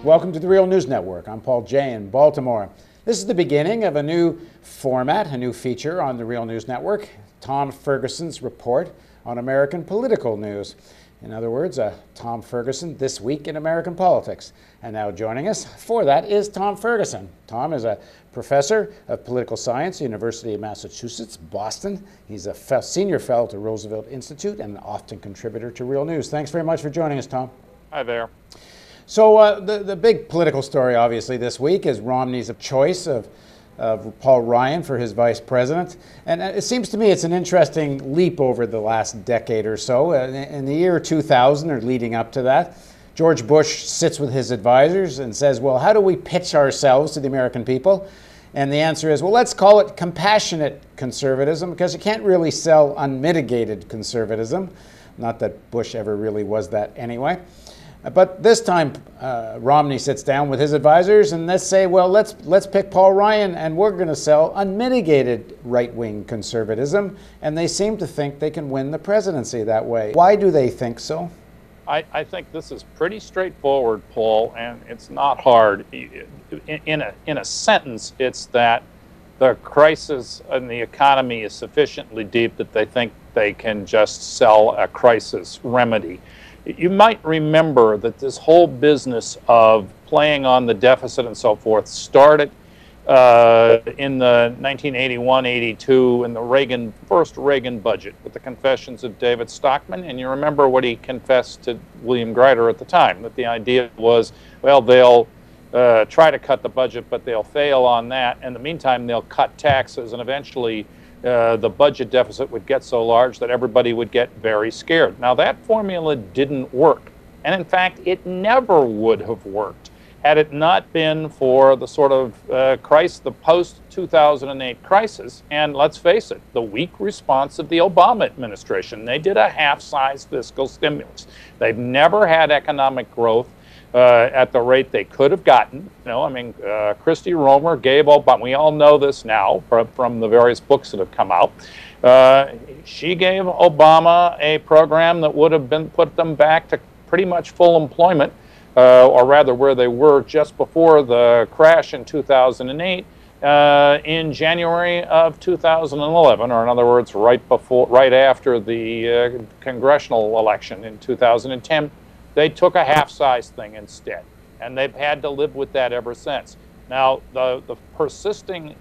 Welcome to the Real News Network. I'm Paul Jay in Baltimore. This is the beginning of a new format, a new feature on the Real News Network, Tom Ferguson's report on American political news. In other words, Tom Ferguson, This Week in American Politics. And now joining us for that is Tom Ferguson. Tom is a professor of political science, University of Massachusetts, Boston. He's a senior fellow to Roosevelt Institute and an often contributor to Real News. Thanks very much for joining us, Tom. Hi there. So the big political story, obviously, this week is Romney's choice of Paul Ryan for his vice president. And it seems to me it's an interesting leap over the last decade or so. In the year 2000, or leading up to that, George Bush sits with his advisors and says, well, how do we pitch ourselves to the American people? And the answer is, well, let's call it compassionate conservatism, because you can't really sell unmitigated conservatism. Not that Bush ever really was that anyway. But this time, Romney sits down with his advisors and let's say, well, let's pick Paul Ryan and we're going to sell unmitigated right-wing conservatism. And they seem to think they can win the presidency that way. Why do they think so? I think this is pretty straightforward, Paul, and it's not hard. In a sentence, it's that the crisis in the economy is sufficiently deep that they think they can just sell a crisis remedy. You might remember that this whole business of playing on the deficit and so forth started in the 1981-82 in the first Reagan budget with the confessions of David Stockman. And you remember what he confessed to William Greider at the time, that the idea was, well, they'll try to cut the budget, but they'll fail on that. In the meantime, they'll cut taxes, and eventually the budget deficit would get so large that everybody would get very scared. Now, that formula didn't work. And in fact, it never would have worked had it not been for the sort of crisis, the post-2008 crisis. And let's face it, the weak response of the Obama administration. They did a half-sized fiscal stimulus. They've never had economic growth at the rate they could have gotten. You know, I mean, Christy Romer gave Obama, we all know this now from the various books that have come out, she gave Obama a program that would have put them back to pretty much full employment, or rather where they were just before the crash in 2008, in January of 2011, or in other words, right after the congressional election in 2010. They took a half-sized thing instead, and they've had to live with that ever since. Now, the persisting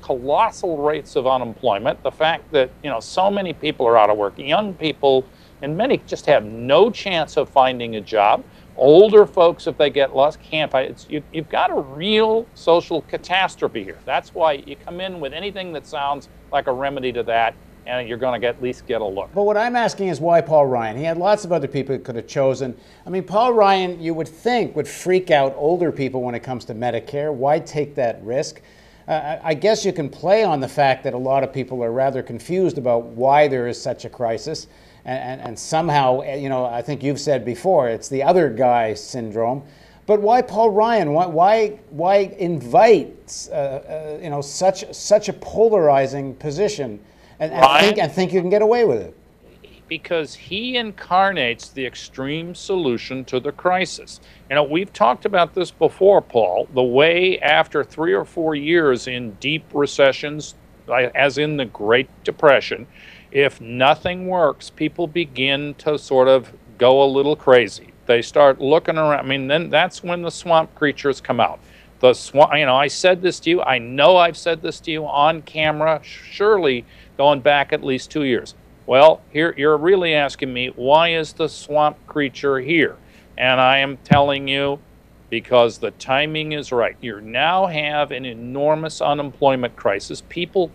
colossal rates of unemployment, the fact that so many people are out of work, young people, and many just have no chance of finding a job. Older folks, if they get lost, can't find it. You've got a real social catastrophe here. That's why you come in with anything that sounds like a remedy to that, and you're going to at least get a look. But what I'm asking is, why Paul Ryan? He had lots of other people he could have chosen. I mean, Paul Ryan, you would think, would freak out older people when it comes to Medicare. Why take that risk? I guess you can play on the fact that a lot of people are rather confused about why there is such a crisis. And somehow, I think you've said before, it's the other guy syndrome. But why Paul Ryan? Why invite such a polarizing position? And think you can get away with it? Because he incarnates the extreme solution to the crisis. We've talked about this before, Paul. The way after 3 or 4 years in deep recessions, as in the Great Depression, if nothing works, people begin to sort of go a little crazy. They start looking around. I mean, then that's when the swamp creatures come out. The swamp, I said this to you. I know I've said this to you on camera, surely going back at least 2 years. Well, here you're really asking me, why is the swamp creature here? And I am telling you, because the timing is right. You now have an enormous unemployment crisis. People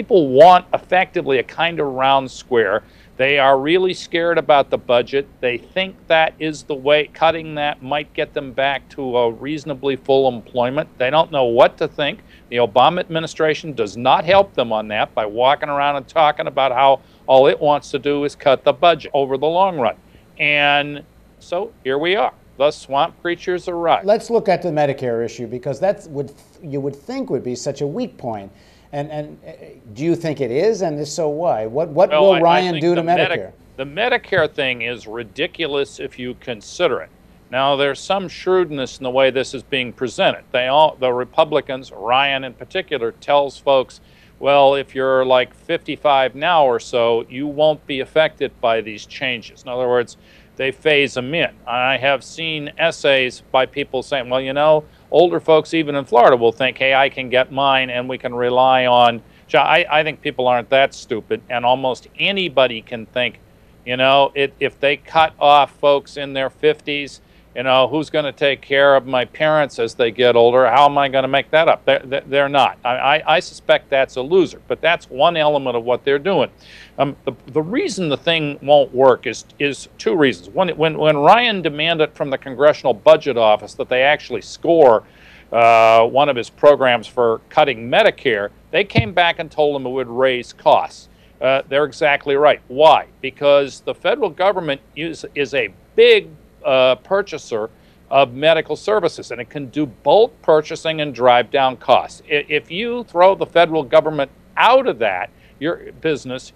want effectively a kind of round square. They are really scared about the budget. They think that is the way, cutting that might get them back to a reasonably full employment. They don't know what to think. The Obama administration does not help them on that by walking around and talking about how all it wants to do is cut the budget over the long run. And so here we are. The swamp creatures arrive. Let's look at the Medicare issue, because that's what you would think would be such a weak point. And do you think it is? And if so, why? What will Ryan do to Medicare? The Medicare thing is ridiculous if you consider it. Now, there's some shrewdness in the way this is being presented. The Republicans, Ryan in particular, tells folks, well, if you're like 55 now or so, you won't be affected by these changes. In other words, they phase them in. I have seen essays by people saying, well, you know, older folks even in Florida will think, hey, I can get mine and we can rely on. I think people aren't that stupid, and almost anybody can think, you know, if they cut off folks in their 50s, you know, who's going to take care of my parents as they get older? How am I going to make that up? They're not. I suspect that's a loser, but that's one element of what they're doing. The reason the thing won't work is two reasons. One, when Ryan demanded from the Congressional Budget Office that they actually score one of his programs for cutting Medicare, they came back and told him it would raise costs. They're exactly right. Why? Because the federal government is a big purchaser of medical services, and it can do bulk purchasing and drive down costs. If you throw the federal government out of that, your business,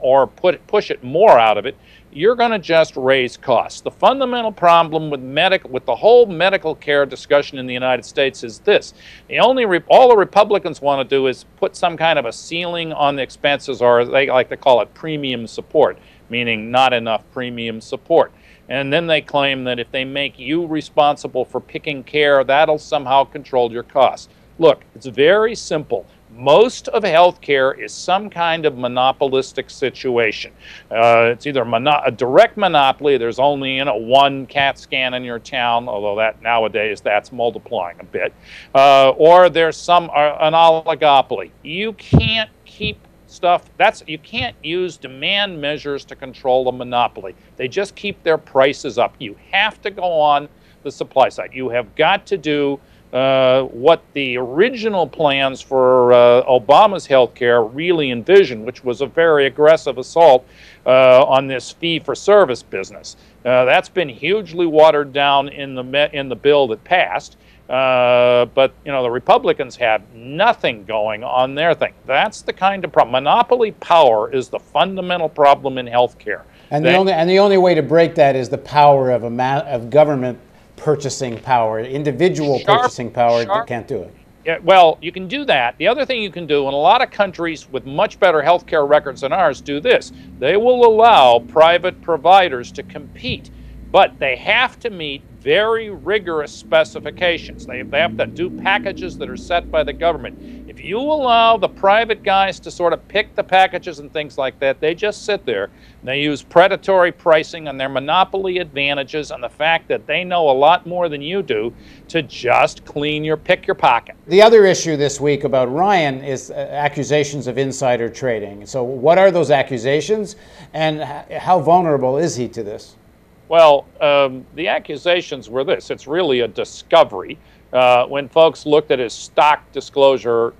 or push it more out of it, you're going to just raise costs. The fundamental problem with the whole medical care discussion in the United States is this: all the Republicans want to do is put some kind of a ceiling on the expenses, or they like to call it premium support, meaning not enough premium support. And then they claim that if they make you responsible for picking care, that'll somehow control your costs. Look, it's very simple. Most of healthcare is some kind of monopolistic situation. It's either a direct monopoly. There's only one CAT scan in your town, although that nowadays that's multiplying a bit, or there's an oligopoly. You can't keep stuff. You can't use demand measures to control a monopoly. They just keep their prices up. You have to go on the supply side. You have got to do what the original plans for Obama's health care really envisioned, which was a very aggressive assault on this fee-for-service business. That's been hugely watered down in the bill that passed. But the Republicans have nothing going on their thing. That's the kind of problem. Monopoly power is the fundamental problem in health care. And the only way to break that is the power of government purchasing power, individual purchasing power. Can't do it. Yeah, well, you can do that. The other thing you can do, and a lot of countries with much better healthcare records than ours do this, they will allow private providers to compete, but they have to meet very rigorous specifications. They have to do packages that are set by the government. If you allow the private guys to sort of pick the packages and things like that, they just sit there. They use predatory pricing and their monopoly advantages and the fact that they know a lot more than you do to just pick your pocket. The other issue this week about Ryan is accusations of insider trading. So what are those accusations, and how vulnerable is he to this? Well, the accusations were this. It's really a discovery. When folks looked at his stock disclosure,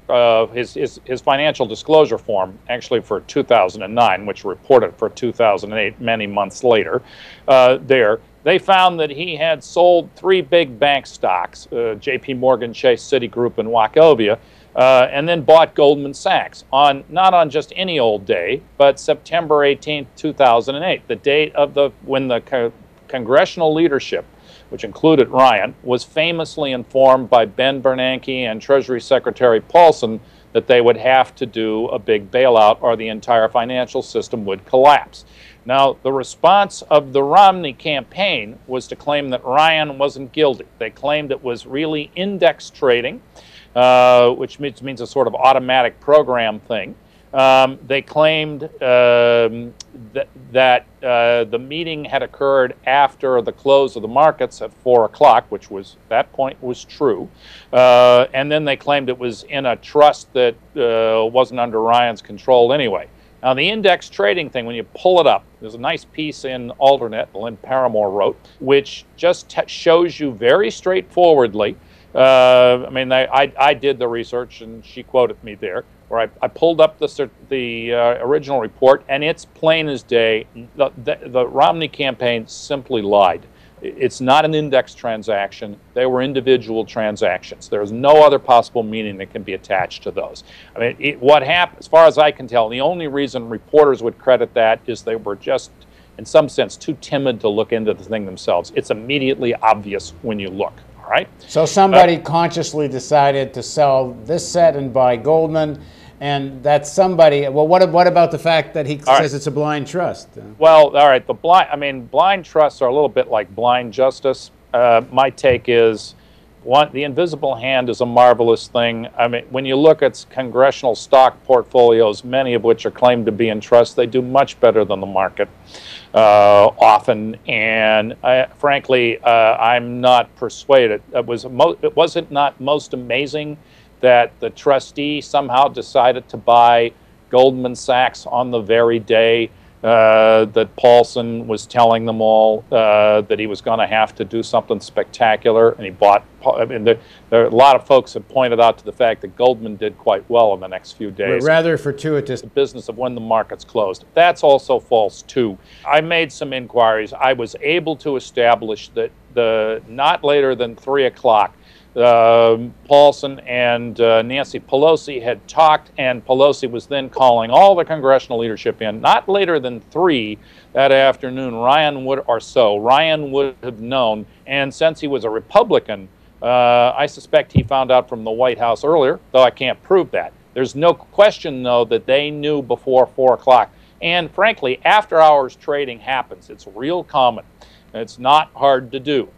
his financial disclosure form, actually for 2009, which reported for 2008 many months later, they found that he had sold 3 big bank stocks, J.P. Morgan, Chase, Citigroup, and Wachovia, and then bought Goldman Sachs not on just any old day, but September 18, 2008, the date of when the congressional leadership, which included Ryan, was famously informed by Ben Bernanke and Treasury Secretary Paulson that they would have to do a big bailout or the entire financial system would collapse. Now, the response of the Romney campaign was to claim that Ryan wasn't guilty. They claimed it was really index trading, which means a sort of automatic program thing. They claimed that the meeting had occurred after the close of the markets at 4 o'clock, which that point was true. And then they claimed it was in a trust that wasn't under Ryan's control anyway. Now, the index trading thing, when you pull it up, there's a nice piece in Alternate, Lynn Paramore wrote, which just shows you very straightforwardly. I did the research, and she quoted me there, where I pulled up the original report, and it's plain as day. The Romney campaign simply lied. It's not an index transaction. They were individual transactions. There's no other possible meaning that can be attached to those. I mean, what happened, as far as I can tell, the only reason reporters would credit that is they were just in some sense, too timid to look into the thing themselves. It's immediately obvious when you look. All right. So somebody consciously decided to sell this set and buy Goldman, and that somebody. Well, what about the fact that he says it's a blind trust? Well, all right. Blind trusts are a little bit like blind justice. My take is, the invisible hand is a marvelous thing. I mean, when you look at congressional stock portfolios, many of which are claimed to be in trust, they do much better than the market often. And frankly, I'm not persuaded. Was it not most amazing that the trustee somehow decided to buy Goldman Sachs on the very day that Paulson was telling them all that he was going to have to do something spectacular, and he bought. I mean, there are a lot of folks have pointed out to the fact that Goldman did quite well in the next few days. But rather fortuitous. The business of when the market's closed. That's also false too. I made some inquiries. I was able to establish that not later than 3 o'clock. Paulson and Nancy Pelosi had talked, and Pelosi was then calling all the congressional leadership in. Not later than 3 that afternoon, Ryan would have known, and since he was a Republican, I suspect he found out from the White House earlier, though I can't prove that. There's no question, though, that they knew before 4 o'clock. And frankly, after-hours trading happens. It's real common. It's not hard to do.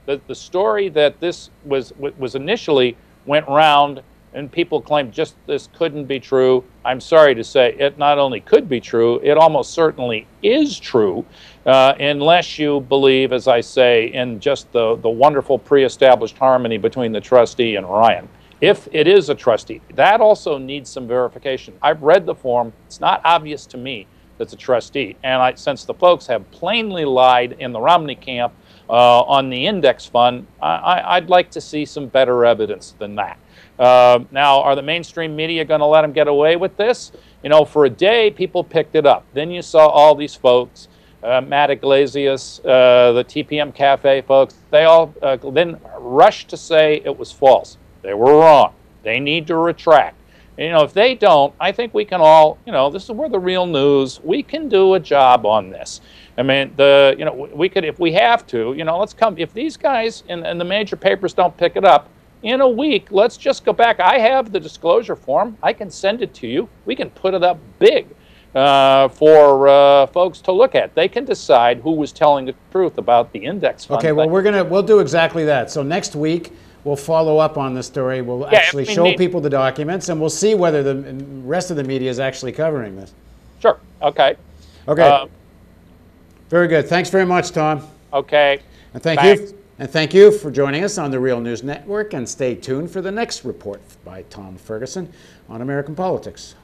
The story that this was initially went round and people claimed just this couldn't be true. I'm sorry to say it not only could be true, it almost certainly is true, unless you believe, as I say, in just the wonderful pre-established harmony between the trustee and Ryan. If it is a trustee, that also needs some verification. I've read the form. It's not obvious to me that's a trustee. And since the folks have plainly lied in the Romney camp on the index fund, I'd like to see some better evidence than that. Now, are the mainstream media going to let them get away with this? You know, for a day, people picked it up. Then you saw all these folks, Matt Iglesias, the TPM Cafe folks, they all then rushed to say it was false. They were wrong. They need to retract. And, you know, if they don't, I think we can all, you know, this is where the real news, we can do a job on this. I mean, we could, if we have to, you know, if these guys and the major papers don't pick it up, in a week, let's just go back. I have the disclosure form. I can send it to you. We can put it up big for folks to look at. They can decide who was telling the truth about the index fund. Okay, well, we'll do exactly that. So next week, we'll follow up on the story. We'll actually show people the documents, and we'll see whether the rest of the media is actually covering this. Sure. Okay. Okay. Very good. Thanks very much, Tom. Okay. And thank you for joining us on the Real News Network, and stay tuned for the next report by Tom Ferguson on American politics.